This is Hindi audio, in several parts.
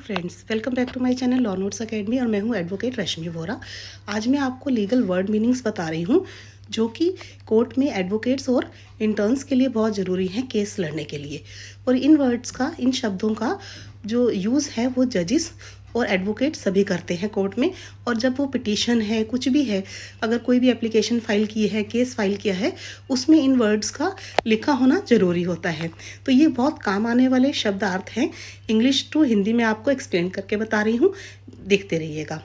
Friends, welcome back to my channel law notes academy और मैं हूं एडवोकेट रश्मि वोरा। आज मैं आपको लीगल वर्ड मीनिंग्स बता रही हूं जो कि कोर्ट में एडवोकेट्स और इंटर्न्स के लिए बहुत ज़रूरी हैं केस लड़ने के लिए। और इन वर्ड्स का, इन शब्दों का जो यूज़ है वो जजेस और एडवोकेट सभी करते हैं कोर्ट में। और जब वो पिटीशन है, कुछ भी है, अगर कोई भी एप्लीकेशन फाइल की है, केस फाइल किया है, उसमें इन वर्ड्स का लिखा होना ज़रूरी होता है। तो ये बहुत काम आने वाले शब्दार्थ हैं। इंग्लिश टू हिंदी में आपको एक्सप्लेन करके बता रही हूँ, देखते रहिएगा।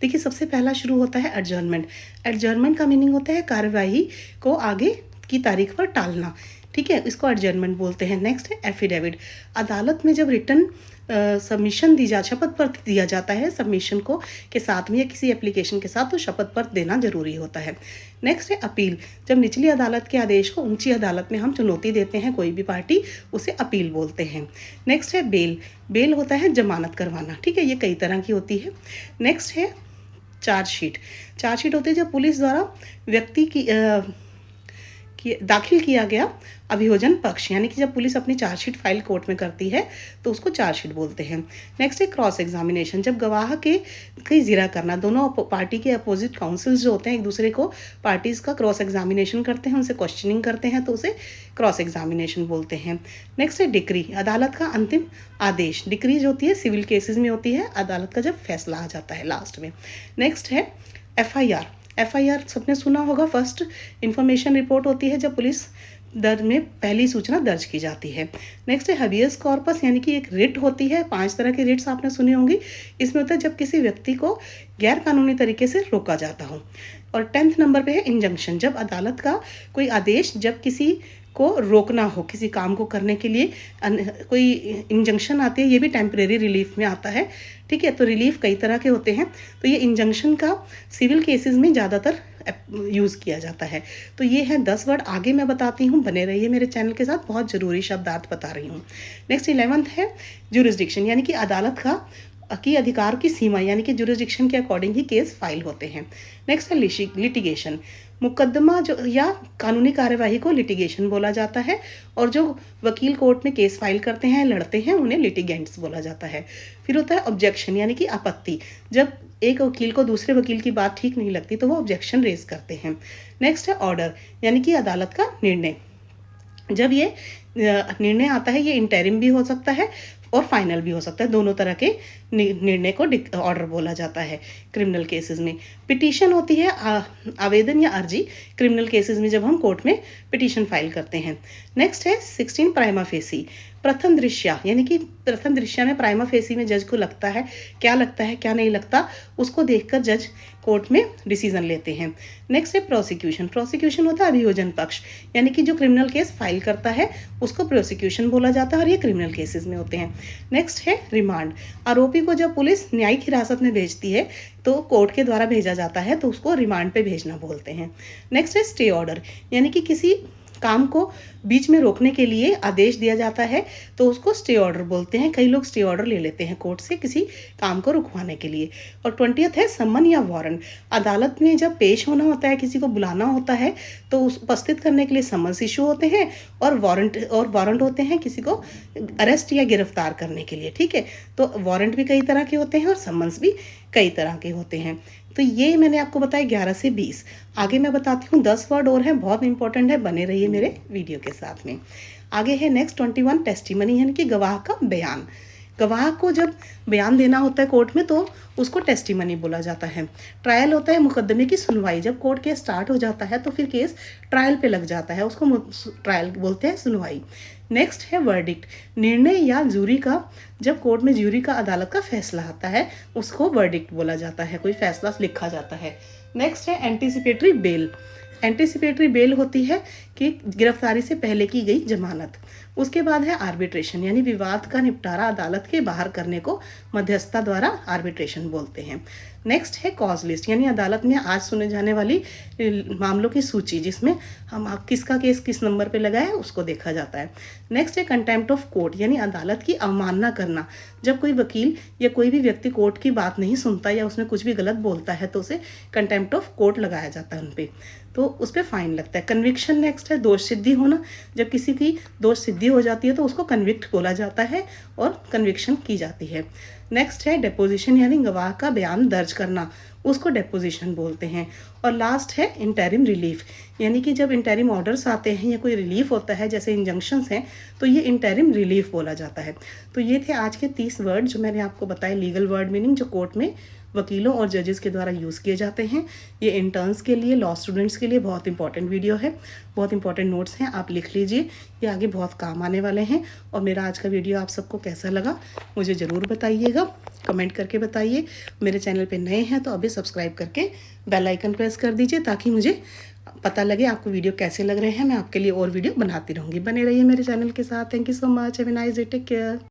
देखिए, सबसे पहला शुरू होता है एडजर्नमेंट। एडजर्नमेंट का मीनिंग होता है कार्यवाही को आगे की तारीख पर टालना। ठीक है, इसको एडजर्नमेंट बोलते हैं। नेक्स्ट है एफिडेविट। अदालत में जब रिटन सबमिशन शपथ पत्र दिया जाता है, सबमिशन को के साथ में या किसी एप्लीकेशन के साथ, तो शपथ पत्र देना जरूरी होता है। नेक्स्ट है अपील। जब निचली अदालत के आदेश को ऊंची अदालत में हम चुनौती देते हैं, कोई भी पार्टी, उसे अपील बोलते हैं। नेक्स्ट है बेल। बेल होता है जमानत करवाना। ठीक है, ये कई तरह की होती है। नेक्स्ट है चार्जशीट। चार्जशीट होती है जब पुलिस द्वारा व्यक्ति की दाखिल किया गया अभियोजन पक्ष, यानी कि जब पुलिस अपनी चार्जशीट फाइल कोर्ट में करती है तो उसको चार्जशीट बोलते हैं। नेक्स्ट है क्रॉस एग्जामिनेशन। जब गवाह के जिरा करना, दोनों पार्टी के अपोजिट काउंसिल्स जो होते हैं एक दूसरे को, पार्टीज का क्रॉस एग्जामिनेशन करते हैं, उनसे क्वेश्चनिंग करते हैं, तो उसे क्रॉस एग्जामिनेशन बोलते हैं। नेक्स्ट है डिक्री। अदालत का अंतिम आदेश। डिक्री जो होती है सिविल केसेस में होती है, अदालत का जब फैसला आ जाता है लास्ट में। नेक्स्ट है FIR। FIR सबने सुना होगा, फर्स्ट इंफॉर्मेशन रिपोर्ट होती है जब पुलिस दर्ज में पहली सूचना दर्ज की जाती है। नेक्स्ट है हबियस कॉर्पस, यानी कि एक रिट होती है। 5 तरह की रिट्स आपने सुनी होंगी। इसमें होता है जब किसी व्यक्ति को गैर कानूनी तरीके से रोका जाता हो। और 10th नंबर पे है इंजंक्शन। जब अदालत का कोई आदेश, जब किसी को रोकना हो, किसी काम को करने के लिए कोई इंजंक्शन आती है, ये भी टेम्परेरी रिलीफ में आता है। ठीक है, तो रिलीफ कई तरह के होते हैं, तो ये इंजंक्शन का सिविल केसेस में ज़्यादातर यूज़ किया जाता है। तो ये है 10 वर्ड, आगे मैं बताती हूँ, बने रहिए मेरे चैनल के साथ, बहुत ज़रूरी शब्दार्थ बता रही हूँ। नेक्स्ट 11th है जुरिस्डिक्शन, यानी कि अदालत की अधिकार की सीमा, यानी कि जुरिस्डिक्शन के अकॉर्डिंग ही केस फाइल होते हैं। नेक्स्ट है लिटिगेशन। मुकदमा जो या कानूनी कार्यवाही को लिटिगेशन बोला जाता है, और जो वकील कोर्ट में केस फाइल करते हैं, लड़ते हैं, उन्हें लिटिगेंट्स बोला जाता है। फिर होता है ऑब्जेक्शन, यानी कि आपत्ति। जब एक वकील को दूसरे वकील की बात ठीक नहीं लगती तो वो ऑब्जेक्शन रेज करते हैं। नेक्स्ट है ऑर्डर, यानी कि अदालत का निर्णय। जब ये निर्णय आता है, ये इंटरिम भी हो सकता है और फाइनल भी हो सकता है, दोनों तरह के निर्णय को ऑर्डर बोला जाता है क्रिमिनल केसेस में। पिटीशन होती है आवेदन या अर्जी, क्रिमिनल केसेस में जब हम कोर्ट में पिटीशन फाइल करते हैं। नेक्स्ट है 16 प्राइमा फेसी। प्रथम दृश्या, यानी कि प्रथम दृश्या में प्राइमा फेसी में जज को लगता है क्या नहीं लगता, उसको देखकर जज कोर्ट में डिसीजन लेते हैं। नेक्स्ट है प्रोसिक्यूशन। प्रोसिक्यूशन होता है अभियोजन पक्ष, यानी कि जो क्रिमिनल केस फाइल करता है उसको प्रोसिक्यूशन बोला जाता है, और ये क्रिमिनल केसेस में होते हैं। नेक्स्ट है रिमांड। आरोपी को जब पुलिस न्यायिक हिरासत में भेजती है तो कोर्ट के द्वारा भेजा जाता है, तो उसको रिमांड पे भेजना बोलते हैं। नेक्स्ट है स्टे ऑर्डर, यानी कि किसी काम को बीच में रोकने के लिए आदेश दिया जाता है तो उसको स्टे ऑर्डर बोलते हैं। कई लोग स्टे ऑर्डर ले लेते हैं कोर्ट से किसी काम को रुकवाने के लिए। और 20th है सम्मन या वारंट। अदालत में जब पेश होना होता है, किसी को बुलाना होता है, तो उस उपस्थित करने के लिए समन्स इशू होते हैं, और वारंट होते हैं किसी को अरेस्ट या गिरफ्तार करने के लिए। ठीक है, तो वारंट भी कई तरह के होते हैं और समन्स भी कई तरह के होते हैं। तो ये मैंने आपको बताया 11 से 20। आगे मैं बताती हूँ 10 वर्ड और हैं, बहुत इंपॉर्टेंट है, बने रहिए मेरे वीडियो के साथ में। आगे है नेक्स्ट 21 टेस्टिमनी, यानी कि गवाह का बयान। गवाह को जब बयान देना होता है कोर्ट में तो उसको टेस्टिमनी बोला जाता है। ट्रायल होता है मुकदमे की सुनवाई। जब कोर्ट केस स्टार्ट हो जाता है तो फिर केस ट्रायल पे लग जाता है, उसको ट्रायल बोलते हैं, सुनवाई। नेक्स्ट है वर्डिक्ट। निर्णय या जूरी का, जब कोर्ट में जूरी का अदालत का फैसला आता है उसको वर्डिक्ट बोला जाता है, कोई फैसला लिखा जाता है। नेक्स्ट है एंटीसिपेटरी बेल। एंटीसिपेटरी बेल होती है कि गिरफ्तारी से पहले की गई जमानत। उसके बाद है आर्बिट्रेशन, यानी विवाद का निपटारा अदालत के बाहर करने को मध्यस्थता द्वारा आर्बिट्रेशन बोलते हैं। नेक्स्ट है कॉज लिस्ट, यानी अदालत में आज सुने जाने वाली मामलों की सूची, जिसमें हम किसका केस किस नंबर पे लगा है उसको देखा जाता है। नेक्स्ट है कंटेम्प्ट ऑफ कोर्ट, यानी अदालत की अवमानना करना। जब कोई वकील या कोई भी व्यक्ति कोर्ट की बात नहीं सुनता या उसमें कुछ भी गलत बोलता है तो उसे कंटेम्प्ट ऑफ कोर्ट लगाया जाता है उन पे, तो उस पर फाइन लगता है। कन्विक्शन नेक्स्ट नेक्स्ट है दोष सिद्धि होना। जब किसी की दोष सिद्धि हो जाती है तो उसको कन्विक्ट बोला जाता है और कन्विक्शन की जाती है। नेक्स्ट है डेपोजिशन यानी गवाह का बयान दर्ज करना, उसको डेपोजिशन बोलते हैं। और लास्ट है इंटरिम रिलीफ, यानी कि जब इंटरिम ऑर्डर्स आते हैं या कोई रिलीफ होता है जैसे इंजंक्शंस हैं तो ये इंटरिम रिलीफ बोला जाता है। तो ये थे आज के 30 वर्ड जो मैंने आपको बताए लीगल वर्ड मीनिंग, जो कोर्ट में वकीलों और जजेस के द्वारा यूज़ किए जाते हैं। ये इंटर्न्स के लिए, लॉ स्टूडेंट्स के लिए बहुत इंपॉर्टेंट वीडियो है, बहुत इंपॉर्टेंट नोट्स हैं, आप लिख लीजिए, ये आगे बहुत काम आने वाले हैं। और मेरा आज का वीडियो आप सबको कैसा लगा मुझे ज़रूर बताइएगा, कमेंट करके बताइए। मेरे चैनल पे नए हैं तो अभी सब्सक्राइब करके बेल आइकन प्रेस कर दीजिए ताकि मुझे पता लगे आपको वीडियो कैसे लग रहे हैं। मैं आपके लिए और वीडियो बनाती रहूँगी, बने रहिए मेरे चैनल के साथ। Thank you so much, have a nice day, take care.